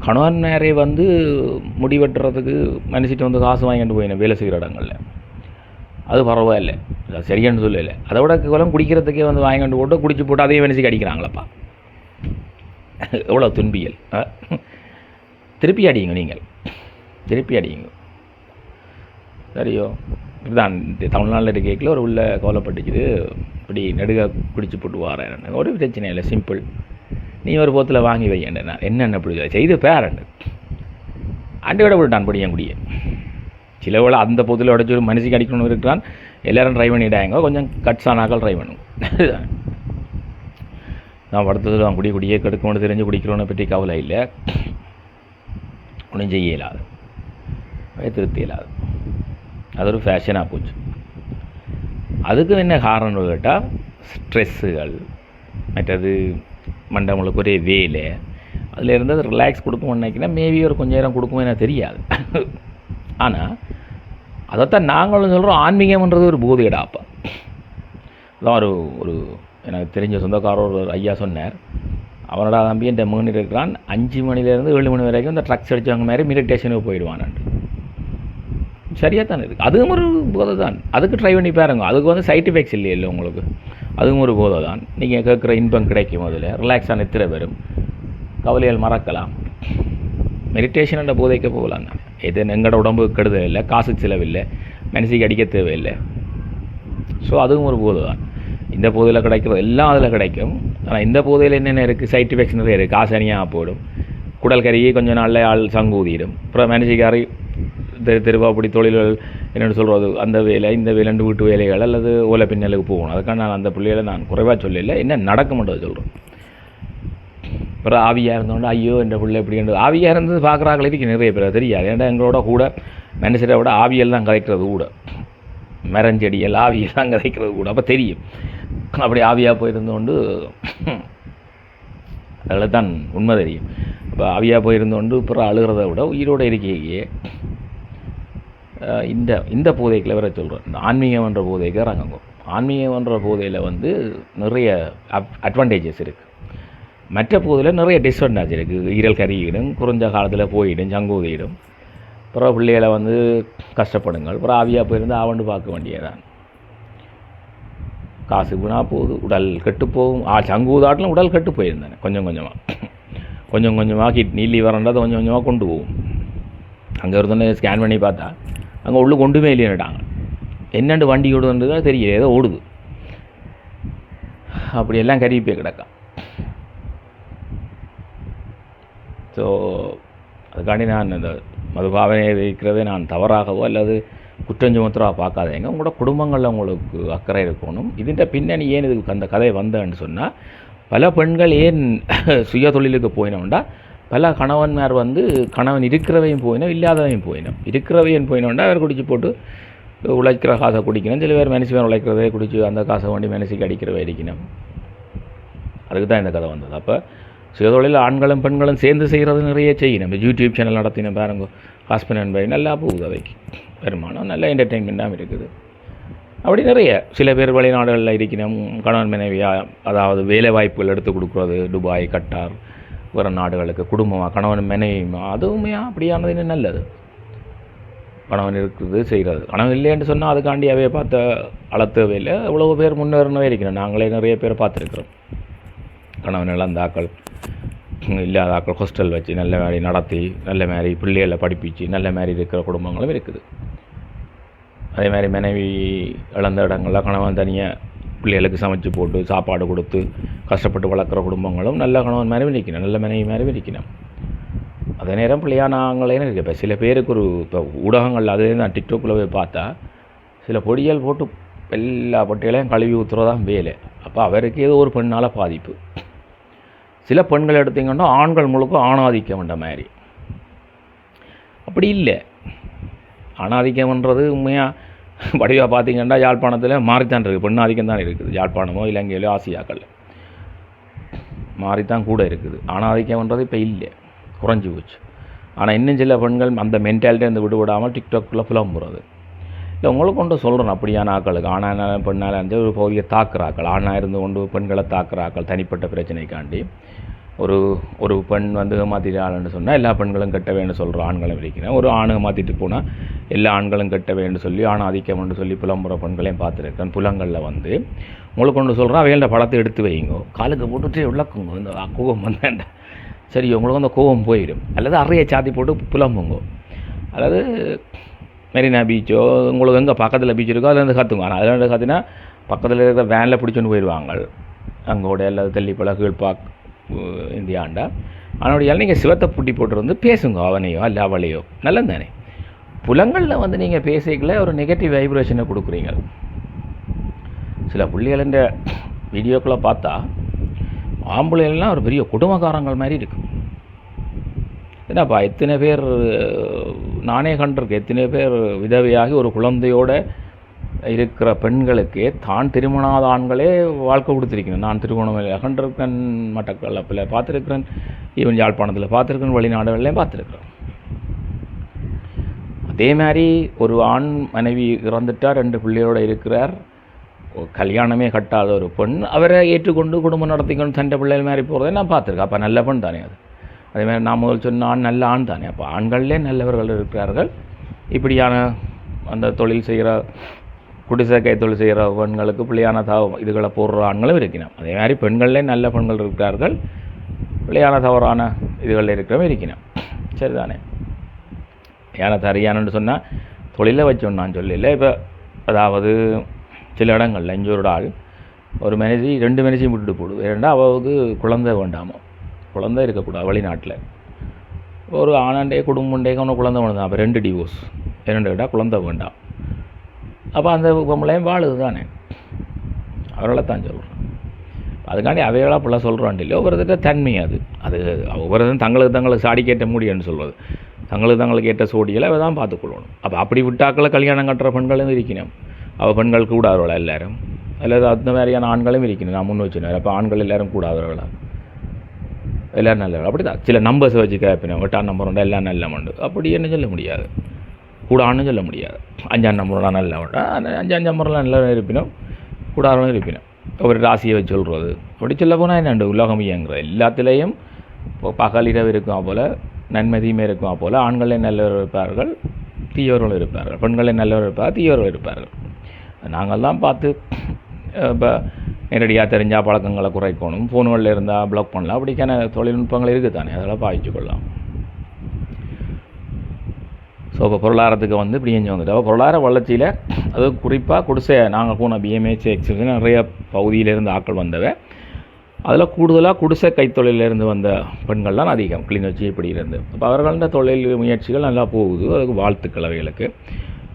கணவன் நேரே வந்து முடிவெட்டுறதுக்கு மனுஷிட்டு வந்து காசு வாங்கிட்டு போயினேன் வேலை செய்கிற இடங்களில். அது பரவாயில்லை, அது சரியானு சொல்லலை. அதை விட குலம் குடிக்கிறதுக்கே வந்து வாங்கிட்டு போட்டு குடிச்சு போட்டு அதையும் மனுஷிக்கு அடிக்கிறாங்களப்பா. எவ்வளோ துன்பியல். திருப்பி அடியுங்க, நீங்கள் திருப்பி அடியுங்க. சரியோ? இதுதான் தமிழ்நாட்டில் இருக்கையில் ஒரு உள்ள கவலைப்பட்டுச்சுது, இப்படி நெடுக குடிச்சு போட்டு வாரேன். ஒரு பிரச்சனை இல்லை, சிம்பிள். நீ ஒரு போத்தில் வாங்கி வையேன். நான் என்னென்ன இப்படி செய்து பேரண்டு அண்டையோட விட்டான் படியன் குடிய. சில வேளை அந்த பொதில் உடச்சி ஒரு மனுஷிக்கு அடிக்கணும்னு இருக்கிறான். எல்லோரும் ட்ரை பண்ணிட்டாங்க, கொஞ்சம் கட்ஸ் ஆனாக்கள் ட்ரை பண்ணும். நான் படுத்ததில் அவன் குடியே கெடுக்கணும்னு தெரிஞ்சு குடிக்கிறோன்னு பற்றி கவலை இல்லை, ஒன்றும் செய்ய இயலாது, திருப்தி இயலாது. அது ஒரு ஃபேஷனாக போச்சு. அதுக்கு என்ன காரணம் கேட்டால் ஸ்ட்ரெஸ்ஸுகள், மற்றது மண்டவங்களுக்கு ஒரே வேலை, அதில் இருந்தது ரிலாக்ஸ் கொடுக்கும் நினைக்கிறேன். மேபி ஒரு கொஞ்சம் நேரம் கொடுக்கும் எனக்கு தெரியாது. ஆனால் அதைத்தான் நாங்களும் சொல்கிறோம், ஆன்மீகம்ன்றது ஒரு போதையிடாப்பா. அதான் ஒரு எனக்கு தெரிஞ்ச சொந்தக்காரர் ஒரு ஐயா சொன்னார், அவனோட தம்பி என் மகன் இருக்கிறான், 5 மணிலேருந்து 7 மணி வரைக்கும் இந்த ட்ரக்ஸ் அடித்தவங்க மாதிரி மெடிடேஷனுக்கு போயிடுவானான். சரியாக தானே இருக்குது, அதுவும் ஒரு போதை தான். அதுக்கு ட்ரை பண்ணி பாருங்க, அதுக்கு வந்து சைட் எஃபெக்ட்ஸ் இல்லை உங்களுக்கு, அதுவும் ஒரு போதை தான். நீங்கள் கேட்குற இன்பம் கிடைக்கும், அதில் ரிலாக்ஸாக நித்திர வரும், கவலைகள் மறக்கலாம். மெடிடேஷன் போதைக்க போகலாம் தான். இது எங்களோட உடம்பு கெடுதல் இல்லை, காசு செலவில்லை, மனசுக்கு அடிக்க தேவையில்லை. ஸோ அதுவும் ஒரு போதை தான். இந்த போதையில் கிடைக்கிறது எல்லாம் அதில் கிடைக்கும். ஆனால் இந்த போதையில் என்னென்ன இருக்குது, சைட் எஃபெக்ட்ஸ் நிறைய இருக்குது. காசு அணியாக போயிடும், குடல் கறியை கொஞ்சம் நாளில் ஆள் சங்கூதிடும். அப்புறம் மனசுக்காரி திருவாப்படி தொழில்கள் என்னென்னு சொல்கிறது, அந்த வேலை இந்த வேலைண்டு வீட்டு வேலைகள் அல்லது ஓலை பின்னலுக்கு போகணும். அதுக்காக நான் அந்த பிள்ளைகளை நான் குறைவாக சொல்லலை, என்ன நடக்கும்ன்றது சொல்கிறேன். அப்புறம் ஆவியாக இருந்தோண்டு ஐயோ என்ற பிள்ளை எப்படின்றது, ஆவியாக இருந்தது பார்க்குறாங்களே இருக்கு நிறைய பேர் தெரியாது. ஏன்னா எங்களோட கூட மனுஷரை விட ஆவியல் தான் கதைக்கிறது கூட, மரஞ்செடியல் ஆவியல் தான் கதைக்கிறது கூட. அப்போ தெரியும் அப்படி ஆவியாக போயிருந்தோண்டு, அதில் தான் உண்மை தெரியும். இப்போ ஆவியாக போயிருந்தோண்டு அப்புறம் அழுகிறத விட உயிரோடு இருக்கையே இந்த போதைகளை வர சொல்கிறேன். இந்த ஆன்மீகம்ன்ற போதைக்கு இறங்குங்க. ஆன்மீகம்ன்ற போதையில் வந்து நிறைய அட்வான்டேஜஸ் இருக்குது, மற்ற போதையில் நிறைய டிஸ்அட்வான்டேஜ் இருக்குது. ஈரல் கறியிடும், குறைஞ்ச காலத்தில் போயிடும், சங்கூதிடும். அப்புறம் பிள்ளைகளை வந்து கஷ்டப்படுங்கள். அப்புறம் ஆவியாக போயிருந்து ஆவண்டு பார்க்க வேண்டியதான். காசு வீணாக போகுது, உடல் கெட்டு போகும். சங்கூதாட்டிலும் உடல் கெட்டு போயிருந்தேன் கொஞ்சம் கொஞ்சமாக கிட்னி லிவர்ன்றதை கொஞ்சம் கொஞ்சமாக கொண்டு போகும். அங்கே இருந்தோன்னே ஸ்கேன் பண்ணி பார்த்தா அங்கே உள்ளே கொண்டுமே இல்லைன்னுட்டாங்க. என்னென்று வண்டி ஓடுதுன்றது தெரியல, ஏதோ ஓடுது. அப்படியெல்லாம் கருவிப்பே கிடக்கா. ஸோ அதுக்காண்டி நான் இந்த மதுபாவனை வைக்கிறதே நான் தவறாகவோ அல்லது குற்றஞ்சுமத்துறாக பார்க்காதேங்க. உங்களோட குடும்பங்களில் உங்களுக்கு அக்கறை இருக்கணும். இதுன்ற பின்னணி ஏன் இதுக்கு அந்த கதை வந்தேன்னு சொன்னால், பல பெண்கள் ஏன் சுய தொழிலுக்கு போயினோம்டா, பல கணவன்மார் வந்து கணவன் இருக்கிறவையும் போயினோம், இல்லாதவையும் போயினோம். இருக்கிறவையும் போயினோம்டா அவர் குடிச்சு போட்டு உழைக்கிற காசை குடிக்கணும். சில பேர் மனசு பேர் உழைக்கிறதே குடிச்சு அந்த காசை வேண்டி மனசுக்கு அடிக்கிறவை அடிக்கணும். அதுக்கு தான் இந்த கதை வந்தது. அப்போ சுயதொழில் ஆண்களும் பெண்களும் சேர்ந்து செய்கிறது நிறைய செய்யணும். இப்போ யூடியூப் சேனல் நடத்தின பாருங்க, ஹஸ்பண்ட் அண்ட் ஒய்ஃப் நல்லா போகுது, அவைக்கு வருமானம், நல்ல என்டர்டெயின்மெண்ட்டாகவும் இருக்குது. அப்படி நிறைய சில பேர் வெளிநாடுகளில் இருக்கணும், கணவன் மனைவியாக, அதாவது வேலை வாய்ப்புகள் எடுத்து கொடுக்குறது, துபாய், கட்டார், வேறு நாடுகளுக்கு குடும்பமாக கணவன் மனைவியுமா, அதுவுமே அப்படியானது இன்னும் நல்லது. கணவன் இருக்கிறது செய்கிறது, கணவன் இல்லைன்னு சொன்னால் அதுக்காண்டி அவையை பார்த்த அளத்தவையில் எவ்வளோ பேர் முன்னேறினவே இருக்கணும். நாங்களே நிறைய பேர் பார்த்துருக்குறோம். கணவன் இழந்தாக்கள், இல்லாதாக்கள் ஹாஸ்டல் வச்சு நல்ல மாதிரி நடத்தி, நல்ல மாதிரி பிள்ளைகளை படிப்பிச்சு நல்ல மாதிரி இருக்கிற குடும்பங்களும் இருக்குது. அதே மாதிரி மனைவி இழந்த இடங்களில் கணவன் தனியாக பிள்ளைகளுக்கு சமைச்சு போட்டு சாப்பாடு கொடுத்து கஷ்டப்பட்டு வளர்க்குற குடும்பங்களும் நல்ல கணவன் மாதிரி விரிக்கணும், நல்ல மனைவி மாதிரி விரிக்கணும். அதே நேரம் பிள்ளையானாங்களேன்னு இருக்குது. இப்போ சில பேருக்கு இப்போ ஊடகங்கள் அதே நான் டிக்டாக்கில் போய் பார்த்தா சில பொடியல் போட்டு எல்லா பொட்டைகளையும் கழுவி ஊற்றுறதான் வேலை. அப்போ அவருக்கு ஏதோ ஒரு பெண்ணால் பாதிப்பு. சில பெண்கள் எடுத்திங்கன்னா ஆண்கள் முழுக்க ஆணாதிக்கம்ன்ற மாதிரி. அப்படி இல்லை, ஆணாதிக்கம்ன்றது உண்மையாக வடிவாக பார்த்திங்கன்னா யாழ்ப்பாணத்தில் மாறித்தான் இருக்குது. பெண்ணாதிக்கம் தான் இருக்குது. யாழ்ப்பாணமோ இலங்கையிலோ ஆசியாக்கள் மாறித்தான் கூட இருக்குது. ஆணாதிக்கம்ன்றது இப்போ இல்லை, குறைஞ்சி போச்சு. ஆனால் இன்னும் சில பெண்கள் அந்த மென்டாலிட்டி அந்த விடுவிடாமல் டிக்டாக்குள்ளே புலம்புறது. இல்லை உங்களுக்கு கொண்டு சொல்கிறேன், அப்படியான ஆக்களுக்கு ஆணான பெண்ணால் இருந்து ஒரு பகுதியை தாக்குறாக்கள், ஆணாக இருந்து கொண்டு பெண்களை தாக்குறாக்கள் தனிப்பட்ட பிரச்சனைக்காண்டி. ஒரு பெண் வந்து மாற்றிட்டாள்னு சொன்னால் எல்லா பெண்களும் கெட்ட வேணும்னு சொல்கிற ஆண்களும் இருக்கிறேன். ஒரு ஆணுக மாற்றிட்டு போனால் எல்லா ஆண்களும் கெட்ட வேணும்னு சொல்லி ஆணாதிக்கம்னு சொல்லி புலம்புற பெண்களையும் பார்த்துருக்கேன். புலங்களில் வந்து உங்களுக்கு கொண்டு சொல்கிறேன், அவையோட பழத்தை எடுத்து வைங்க, காலுக்கு போட்டுட்டு விளக்குங்க. இந்த கோபம் வந்தேன்டா சரி, உங்களுக்கு அந்த கோபம் போயிடும். அல்லது அறையை சாத்தி போட்டு புலம்புங்க. அல்லது மெரினா பீச்சோ உங்களுக்கு எங்கே பக்கத்தில் பீச் இருக்கோ அதில் இருந்து கற்றுங்க. ஆனால் அதில் இருந்து கற்றுனா பக்கத்தில் இருக்கிற வேனில் பிடிச்சொண்டு போயிடுவாங்க அங்கோட அல்லது தெல்லிப்பழ கீழ்பாக் இந்தியாண்டா. ஆனால் நீங்கள் சிவத்தை பூட்டி போட்டு வந்து பேசுங்க, அவனையோ அல்ல அவளையோ, நல்லது தானே. புலங்களில் வந்து நீங்கள் பேசிக்கல ஒரு நெகட்டிவ் வைப்ரேஷனை கொடுக்குறீங்க. சில புள்ளிகளின் வீடியோக்களை பார்த்தா ஆம்பளைலாம் ஒரு பெரிய குடும்பக்காரங்கள் மாதிரி இருக்கு. ஏன்னாப்பா எத்தனை பேர் நானே கண்டிருக்கேன், எத்தனை பேர் விதவையாகி ஒரு குழந்தையோடு இருக்கிற பெண்களுக்கே தான் திருமணாத ஆண்களே வாழ்க்கை கொடுத்துருக்கேன். நான் திருமணம் கண்டிருக்கேன், மட்டக்களப்பில் பார்த்துருக்கிறேன், ஈவன் யாழ்ப்பாணத்தில் பார்த்துருக்கேன், வெளிநாடுகள்லேயும் பார்த்துருக்குறேன். அதே மாதிரி ஒரு ஆண் மனைவி இறந்துட்டா 2 பிள்ளையோடு இருக்கிறார், கல்யாணமே கட்டாத ஒரு பெண் அவரை ஏற்றுக்கொண்டு குடும்பம் நடத்திக்கொண்டு சண்டை பிள்ளைகள் மாதிரி போகிறத நான் பார்த்துருக்கேன். அப்போ நல்ல பெண் தானே அது. அதேமாதிரி நான் முதல் சொன்ன ஆண் நல்ல ஆண் தானே. அப்போ ஆண்கள்லே நல்லவர்கள் இருக்கிறார்கள். இப்படியான அந்த தொழில் செய்கிற குடிசை கை தொழில் செய்கிற பெண்களுக்கு பிள்ளையான இதுகளை போடுற ஆண்களும் இருக்கணும். அதே மாதிரி பெண்கள்லே நல்ல பெண்கள் இருக்கிறார்கள், பிள்ளையான தவறான இதுகளில் இருக்கிறவங்க இருக்கணும். சரிதானே. ஏன்னா சரியானு சொன்னால் தொழிலை வச்சோன்னு நான் சொல்லல. இப்போ அதாவது சில இடங்களில் இஞ்சொரு ஆள் ஒரு மனுஷி 2 மனுஷியும் விட்டுட்டு போடுது. ஏன்னா அவளுக்கு குழந்தை வேண்டாமோ, குழந்தை இருக்கக்கூடாது வெளிநாட்டில். ஒரு ஆனாண்டே குடும்பண்டேக்கு ஒன்று குழந்தை வேணும். அப்போ 2 டிவோர்ஸ். என்னென்னு கேட்டால் குழந்தை வேண்டாம். அப்போ அந்த பொம்பளையும் வாழுது தானே, அவர்களை தான் சொல்கிறேன். அதுக்காண்டி அவைகளாக பிள்ளை சொல்கிறான் இல்லை. ஒவ்வொருத்த தன்மை அது ஒவ்வொருத்தரும் தங்களுக்கு சாடி கேட்ட முடியும்னு சொல்வது. தங்களுக்கு ஏற்ற சோடிகளை அவள் தான் பார்த்துக்கொள்ளணும். அப்போ அப்படி விட்டாக்களை கல்யாணம் கட்டுற பெண்களும் இருக்கணும். அவள் பெண்கள் கூடாதவர்களா எல்லோரும், அல்லது அந்த மாதிரியான ஆண்களும் இருக்கணும். நான் முன் வச்சுனேன். அப்போ ஆண்கள் எல்லோரும் கூடாதவர்களா, எல்லோரும் நல்லவர்கள் அப்படி தான். சில நம்பர்ஸ் வச்சு கேட்பினேன், 8ஆம் நம்பர் உண்டா எல்லாம் நல்ல உண்டு அப்படி என்ன சொல்ல முடியாது, கூடான்னு சொல்ல முடியாது. 5ஆம் நம்பரோட நல்ல உண்டா, 5 நம்பர்லாம் நல்ல இருப்பினும் கூடாதவனும் இருப்பினும் ஒரு ராசியை வச்சு சொல்கிறது. அப்படி சொல்ல போனால் என்ன உலகம் இயங்குறது எல்லாத்துலேயும் இப்போ பகல் இரவு இருக்கும் போல், நன்மை தீமை இருக்கும் போல், ஆண்களே நல்லவர்கள் இருப்பார்கள், தீயவர்கள் இருப்பார்கள், பெண்களே நல்லவர்கள் இருப்பார்கள், தீயவர்கள் இருப்பார்கள். நாங்கள் தான் பார்த்து இப்போ நேரடியாக தெரிஞ்சால் பழக்கங்களை குறைக்கணும், ஃபோன்களில் இருந்தால் பிளாக் பண்ணலாம், அப்படிக்கான தொழில்நுட்பங்கள் இருக்குது தானே, அதெல்லாம் பாவிச்சு கொள்ளலாம். ஸோ இப்போ பொருளாதாரத்துக்கு வந்து இப்படி செஞ்சு வந்துட்டு பொருளாதார வளர்ச்சியில் அது குறிப்பாக குடிசை நாங்கள் போன பிஎம்ஏசி எக்ஸிபிஷன் நிறைய பகுதியிலேருந்து ஆட்கள் வந்தவை. அதில் கூடுதலாக குடிசை கைத்தொழிலிருந்து வந்த பெண்கள் தான் அதிகம், கிளிநொச்சி இப்படி இருந்து. அப்போ அவர்களோட தொழில் முயற்சிகள் நல்லா போகுது, அதுக்கு வாழ்த்துக்கள் அவைகளுக்கு.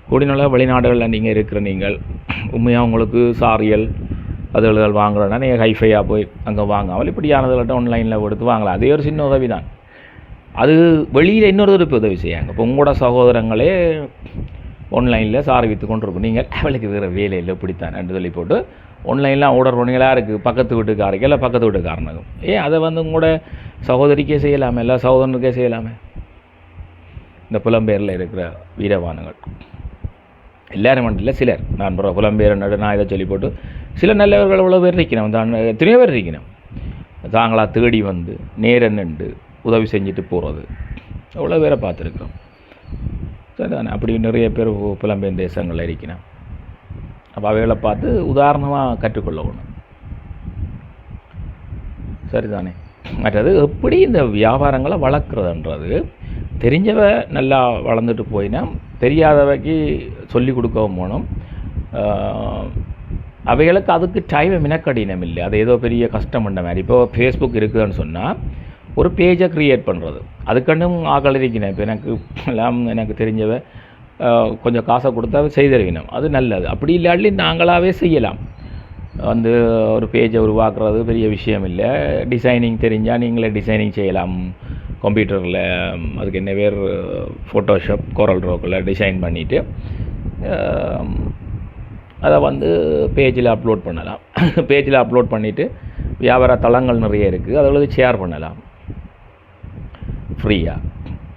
கூடினால வெளிநாடுகளில் நீங்கள் இருக்கிற நீங்கள் உண்மையாக உங்களுக்கு சாரியல் அதுகள் வாங்குறோன்னா நீங்கள் ஹைஃபையாக போய் அங்கே வாங்காமல் இப்படியானதுகிட்ட ஆன்லைனில் எடுத்து வாங்கலாம். அதே ஒரு சின்ன உதவி தான். அது வெளியில் இன்னொரு உதவி செய்யாங்க. இப்போ உங்களோட சகோதரங்களே ஆன்லைனில் சாரி விற்று கொண்டு இருக்கும், நீங்கள் அவளுக்கு வேறு வேலையில் இப்படித்தான் ரெண்டு சொல்லி போட்டு ஆன்லைன்லாம் ஆர்டர் பண்ணிங்களா இருக்குது, பக்கத்து வீட்டுக்காரருக்கு இல்லை பக்கத்து வீட்டுக்காரனுக்கும். அதை வந்து உங்களோட சகோதரிக்கே செய்யலாமே, இல்லை சகோதரனுக்கே செய்யலாமே. இந்த புலம்பெயரில் இருக்கிற வீரவானுங்கள் எல்லாரும் மட்டும் இல்லை, சிலர் நான் புலம்பெயர் நான் இதை சொல்லி போட்டு சில நல்லவர்கள் இவ்வளோ பேர் இருக்கணும், தான் எத்தனையோ பேர் இருக்கணும். தாங்களாக தேடி வந்து நேரம் நின்று உதவி செஞ்சுட்டு போகிறது அவ்வளோ பேரை பார்த்துருக்கோம். சரிதானே. அப்படி நிறைய பேர் புலம்பெயர் தேசங்களில் இருக்கணும். அப்போ அவைகளை பார்த்து உதாரணமாக கற்றுக்கொள்ளணும். சரிதானே. மற்றது எப்படி இந்த வியாபாரங்களை வளர்க்குறதுன்றது தெரிஞ்சவ நல்லா வளர்ந்துட்டு போயினா தெரியாதவைக்கு சொல்லி கொடுக்கவும் போகணும். அவைகளுக்கு அதுக்கு டைமை மினக்கடினம் இல்லை, அது ஏதோ பெரிய கஷ்டம் பண்ண மாதிரி. இப்போ ஃபேஸ்புக் இருக்குதுன்னு சொன்னால் ஒரு பேஜை க்ரியேட் பண்ணுறது அதுக்கண்டும் ஆக்கள் இருக்கணும். இப்போ எனக்கு தெரிஞ்சவ கொஞ்சம் காசை கொடுத்தா செய்தறிவினோம், அது நல்லது. அப்படி இல்லாட்டி நாங்களாகவே செய்யலாம். வந்து ஒரு பேஜை உருவாக்குறது பெரிய விஷயம் இல்லை. டிசைனிங் தெரிஞ்சால் நீங்களே டிசைனிங் செய்யலாம் கம்ப்யூட்டரில். அதுக்கு என்ன பேர், ஃபோட்டோஷாப், கோரல் ரோக்கில் டிசைன் பண்ணிவிட்டு அதை வந்து பேஜில் அப்லோட் பண்ணலாம். பேஜில் அப்லோட் பண்ணிவிட்டு வியாபார தளங்கள் நிறைய இருக்குது, அதில் ஷேர் பண்ணலாம் ஃப்ரீயாக.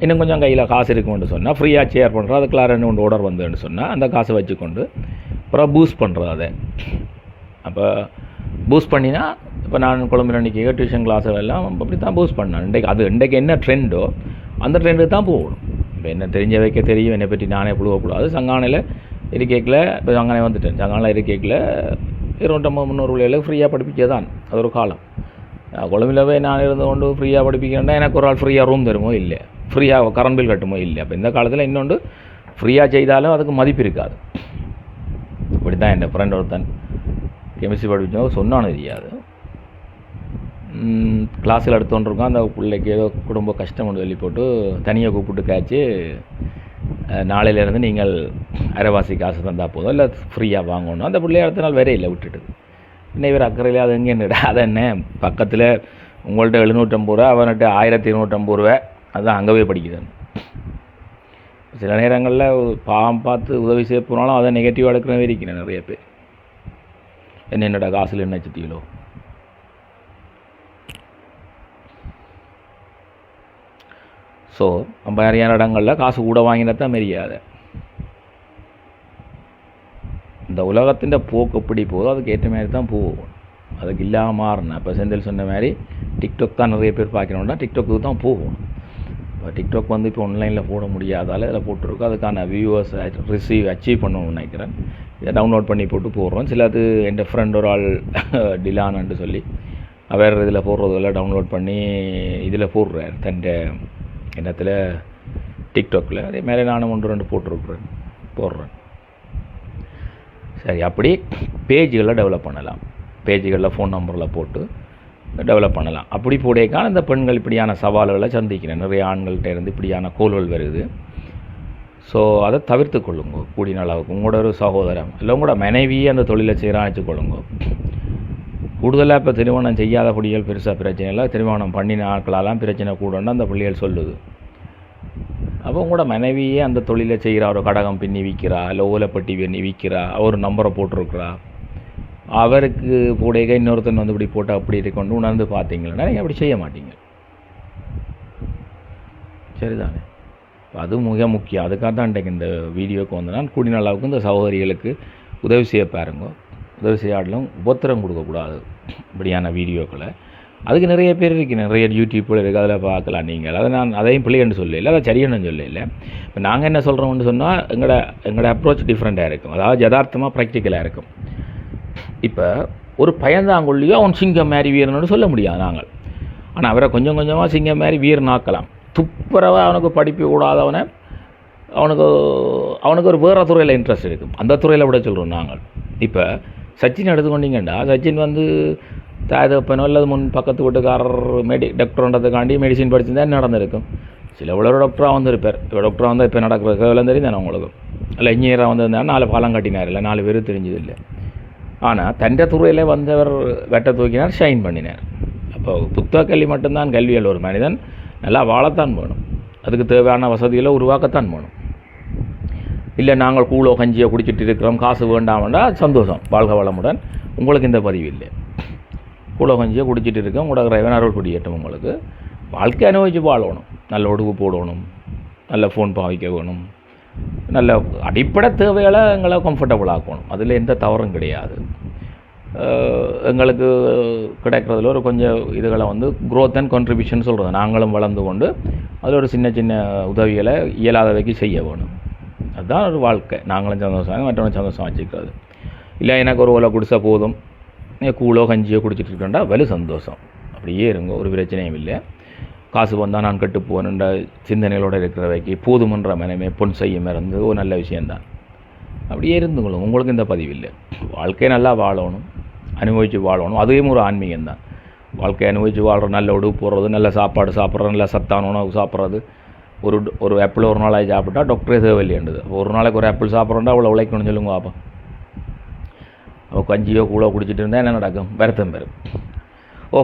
இன்னும் கொஞ்சம் கையில் காசு இருக்குன்னு சொன்னால் ஃப்ரீயாக ஷேர் பண்ணுறோம். அதுக்குலாம் 2 ஆர்டர் வந்துன்னு சொன்னால் அந்த காசை வச்சுக்கொண்டு அப்புறம் பூஸ்ட் பண்ணுறது. அதை அப்போ பூஸ்ட் பண்ணினா இப்போ நான் குழம்புல இன்றைக்கி டியூஷன் கிளாஸுகள் எல்லாம் அப்படி தான் பூஸ்ட் பண்ணேன். இன்றைக்கு என்ன ட்ரெண்டோ அந்த ட்ரெண்டுக்கு தான் போகணும். இப்போ என்ன தெரிஞ்ச வைக்க தெரியும், என்னை பற்றி நானே புழுவக்கூடாது. சங்கானையில் இருக்கைக்கில் இப்போ சங்கானை வந்துட்டேன். சங்கானையில் இருக்கைக்கில் 250-300 பிள்ளைகளுக்கு ஃப்ரீயாக படிப்பிக்க தான் அது ஒரு காலம். கொழம்பில் போய் நான் இருந்து கொண்டு ஃப்ரீயாக படிப்பிக்கிறேன்னா எனக்கு ஒரு ஆள் ஃப்ரீயாக ரூம் தருமோ இல்லை, ஃப்ரீயாக கரண்ட் பில் கட்டுமோ இல்லை. அப்போ இந்த காலத்தில் இன்னொன்று ஃப்ரீயாக செய்தாலும் அதுக்கு மதிப்பு இருக்காது. இப்படி தான் என் ஃப்ரெண்ட் ஒருத்தன் கெமிஸ்ட்ரி படித்தவங்க சொன்னானு தெரியாது, கிளாஸில் எடுத்துகிட்டு அந்த பிள்ளைக்கு ஏதோ குடும்ப கஷ்டம் கொண்டு சொல்லி போட்டு தனியாக கூப்பிட்டு காய்ச்சி நாளையிலேருந்து நீங்கள் அரைவாசி காசு தந்தால் போதும், இல்லை ஃப்ரீயாக வாங்கணும். அந்த பிள்ளைய அடுத்த நாள் வேற இல்லை விட்டுட்டு. இன்னும் இவர் அக்கறையில் அது எங்கேன்னு அதை என்ன பக்கத்தில் உங்கள்கிட்ட 750 ரூபா, அவன்கிட்ட 1250 ரூபா, அதுதான் அங்கே போய் படிக்கிறான். சில நேரங்களில் பாவம் பார்த்து உதவி செய்ய போனாலும் அதை நெகட்டிவாக எடுக்கிறவே இருக்கிறேன் நிறைய பேர். என்னோட காசில் என்ன சுற்றிகளோ. ஸோ மாதிரியான இடங்களில் காசு கூட வாங்கினதான் மரியாதை. இந்த உலகத்தின் போக்கு எப்படி போதோ அதுக்கு ஏற்ற மாதிரி தான் போகும். அதுக்கு இல்லாமல் மாறினேன். இப்போ செந்தில் சொன்ன மாதிரி டிக்டாக் தான் நிறைய பேர் பார்க்கணுன்னா டிக்டாக்கு தான் போகும். இப்போ டிக்டாக் வந்து இப்போ ஆன்லைனில் போட முடியாதால இதில் போட்டுருக்கோம். அதுக்கான வியூவர்ஸ் அச்சீவ் பண்ணணும்னு நினைக்கிறேன். இதை டவுன்லோட் பண்ணி போட்டு போடுறோம். சில அது என் ஃப்ரெண்ட் ஒரு ஆள் டிலான்னு சொல்லி அவர் இதில் போடுறதெல்லாம் டவுன்லோட் பண்ணி இதில் போடுறார் தன்னை இடத்துல டிக்டாக்கில். அதே மாதிரி நானும் 1-2 போடுறேன். சரி, அப்படி பேஜுகளில் டெவலப் பண்ணலாம். பேஜுகளில் ஃபோன் நம்பரில் போட்டு டெவலப் பண்ணலாம். அப்படி போடேக்கான இந்த பெண்கள் இப்படியான சவால்களை சந்திக்கிறேன். நிறைய ஆண்கள்கிட்ட இருந்து இப்படியான கோல்கள் வருது. ஸோ அதை தவிர்த்து கொள்ளுங்க கூடிய அளவுக்கு. உங்களோட ஒரு சகோதரம் இல்லை உங்களோட மனைவியே அந்த தொழிலை செய்கிறான்னு வச்சுக்கொள்ளுங்க. கூடுதலாக இப்போ திருமணம் செய்யாத பிள்ளைகள் பெருசாக பிரச்சனை இல்லை, திருமணம் பண்ணின ஆட்களெல்லாம் பிரச்சனை கூடன்னு அந்த பிள்ளைகள் சொல்லுது. அப்போ உங்களோட மனைவியே அந்த தொழிலை செய்கிறா, ஒரு கடகம் பின்னி விற்கிறா, இல்லை ஓலைப்பட்டி பின்னி விற்கிறா, ஒரு நம்பரை போட்டிருக்கிறா, அவருக்கு போடையே இன்னொருத்தன் வந்து இப்படி போட்டு அப்படி இருக்கொண்டு உணர்ந்து பார்த்தீங்களா நீங்கள் அப்படி செய்ய மாட்டீங்க. சரிதானே? அது மிக முக்கியம். அதுக்காக தான் இன்றைக்கு இந்த வீடியோவுக்கு வந்து நான் கூடின அளவுக்கு இந்த சகோதரிகளுக்கு உதவி செய்ய பாருங்க. உதவி செய்யாடலும் உபத்திரம் கொடுக்கக்கூடாது இப்படியான வீடியோக்களை. அதுக்கு நிறைய பேர் இருக்குது, நிறைய யூடியூப்பில் இருக்குது, அதில் பார்க்கலாம் நீங்கள். அதை நான் அதையும் பிள்ளைன்னு சொல்லலை, அதை சரியான சொல்லலை. இப்போ நாங்கள் என்ன சொல்கிறோம்னு சொன்னால் எங்களோட அப்ரோச் டிஃப்ரெண்ட்டாக இருக்கும். அதாவது யதார்த்தமாக ப்ராக்டிக்கலாக இருக்கும். இப்போ ஒரு பயந்தாங்கொல்லியோ அவன் சிங்கம் மாதிரி வீரன்னு சொல்ல முடியாது நாங்கள். ஆனால் அவரை கொஞ்சம் கொஞ்சமாக சிங்கம் மாதிரி வீரனாக்கலாம். துப்புரவாக அவனுக்கு படிப்பு கூடாதவனை அவனுக்கு ஒரு வேறு துறையில் இன்ட்ரெஸ்ட் இருக்கும், அந்த துறையில் விட சொல்கிறோம் நாங்கள். இப்போ சச்சின் எடுத்துக்கொண்டீங்கன்னா, சச்சின் வந்து தாயதப்பனோ அல்லது முன் பக்கத்து வீட்டுக்காரர் டாக்டர்ன்றதுக்காண்டி மெடிசின் படிச்சுருந்தா நடந்திருக்கும். சில இவ்வளோ டாக்டராக வந்துருப்பார். இப்போ டாக்டராக வந்தால் இப்போ நடக்கிற கேவலம் தெரியும் உங்களுக்கு. இல்லை இன்ஜினியராக வந்திருந்தாலும் 4 பாலம் கட்டினார், இல்லை 4 பேர் தெரிஞ்சதில்லை. ஆனால் தண்ட துறையில் வந்தவர் வெட்ட தூக்கினார், ஷைன் பண்ணினார். அப்போ புத்தக கல்வி மட்டும்தான் கல்வியில் ஒரு மனிதன் நல்லா வாழத்தான் வேணும், அதுக்கு தேவையான வசதிகளை உருவாக்கத்தான் வேணும். இல்லை நாங்கள் கூழோ கஞ்சியோ குடிச்சிட்டு இருக்கிறோம், காசு வேண்டாமண்டா சந்தோஷம், வாழ்க வளமுடன், உங்களுக்கு இந்த பதிவு இல்லை. கூழோ கஞ்சியோ குடிச்சிட்டு இருக்கோம், உங்களோட இறைவன் அருள் குடியேட்டும். உங்களுக்கு வாழ்க்கை அனுபவிச்சு வாழணும், நல்ல உடுப்பு போடணும், நல்ல ஃபோன் பாவிக்க வேணும், நல்ல அடிப்படை தேவைகளை எங்களை கம்ஃபர்டபுள் ஆக்கணும். அதில் எந்த தவறும் கிடையாது. எங்களுக்கு கிடைக்கிறதுல ஒரு கொஞ்சம் இதுகளை வந்து க்ரோத் அண்ட் கான்ட்ரிபியூஷன் சொல்கிறது. நாங்களும் வளர்ந்து கொண்டு அதில் ஒரு சின்ன சின்ன உதவிகளை இயலாதவைக்கு செய்ய வேணும். அதுதான் ஒரு வாழ்க்கை. நாங்களும் சந்தோஷம், மற்றவங்க சந்தோஷம் வச்சுக்கிறது. இல்லை எனக்கு ஒரு ஓலை குடிச்சா போதும், கூழோ கஞ்சியோ குடிச்சிட்டு இருக்கேன்டா வலு சந்தோஷம், அப்படியே இருங்க, ஒரு பிரச்சனையும் இல்லை. காசு வந்தால் நான் கெட்டு போகணுன்ற சிந்தனைகளோடு இருக்கிறவைக்கு போதுமன்ற மனமே பொன் செய்யும் இருந்து ஒரு நல்ல விஷயந்தான். அப்படியே இருந்துங்களும், உங்களுக்கு இந்த பதிவு இல்லை. வாழ்க்கையை நல்லா வாழணும், அனுபவித்து வாழணும், அதுவும் ஒரு ஆன்மீகம்தான். வாழ்க்கையை அனுபவித்து வாழ்கிற, நல்ல உடுப்பு போடுறது, நல்ல சாப்பாடு சாப்பிட்றது, நல்ல சத்தான உணவு சாப்பிட்றது. ஒரு ஆப்பிள் ஒரு நாளைக்கு சாப்பிட்டா டாக்டரே தேவையில்லைன்றது. ஒரு நாளைக்கு ஒரு ஆப்பிள் சாப்பிட்றோன்னா அவ்வளோ உழைக்கணும்னு சொல்லுங்க பாப்பா. கஞ்சியோ கூழோ குடிச்சிட்டு இருந்தால் என்ன நடக்கும்? வருத்தம் பெறும்.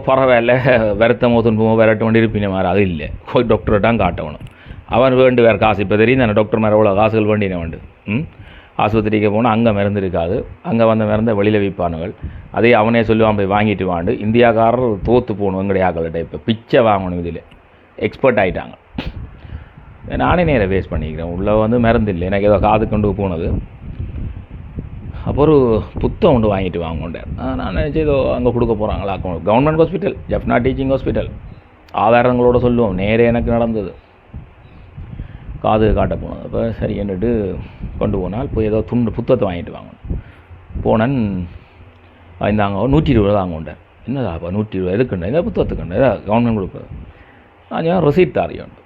பரவாயில்ல, வருத்தமோ துன்பமோ விரட்ட வேண்டி இருப்பின மாதிரி அது இல்லை, போய் டாக்டர்கிட்டான் காட்டணும். அவன் வேண்டு வேறு காசு. இப்போ தெரியும் தானே டாக்டர் மேலே எவ்வளோ காசுகள் வேண்டின வேண்டு. ஆஸ்பத்திரிக்கு போனால் அங்கே மருந்து இருக்காது, அங்கே வந்த மருந்தை வெளியில் விற்பானுகள். அதே அவனே சொல்லுவான் போய் வாங்கிட்டு வாண்டு. இந்தியாக்காரர் தோற்று போகணும் எங்களுடைய ஆக்கள்கிட்ட. இப்போ பிச்சை வாங்கணும், இதில் எக்ஸ்பர்ட் ஆகிட்டாங்க. நானே நேராக வேஸ்ட் பண்ணிக்கிறேன். உள்ளே வந்து மருந்து இல்லை, எனக்கு ஏதோ காது கொண்டு போனது. அப்போ ஒரு புத்தகம் கொண்டு வாங்கிட்டு வாங்கிட்டேன். நான் நினச்சி ஏதோ அங்கே கொடுக்க போகிறாங்களா, government hospital, Jaffna teaching hospital, ஆதாரங்களோட சொல்லுவோம். நேரே எனக்கு நடந்தது, காது காட்ட போனது. அப்போ சரி என்னட்டு கொண்டு போனால் போய் ஏதோ புத்தகத்தை வாங்கிட்டு வாங்கணும். போனேன், வாங்கிந்தாங்க 120 வாங்கிட்டேன். என்னதா அப்போ 120 எதுக்குண்டா? இந்த புத்தகத்துக்குண்டா, ஏதா கவர்மெண்ட் கொடுக்குறது. நான் ரசீட் தாரியோண்டு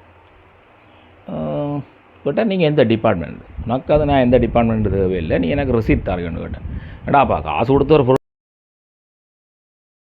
கேட்டால் நீங்கள் எந்த டிபார்ட்மெண்ட்? உனக்கு அது நான் எந்த டிபார்ட்மெண்ட் தேவையில்லை, நீ எனக்கு ரிசீட் தாருங்கன்னு கேட்டேன். ஏடாப்பா காசு கொடுத்து ஒரு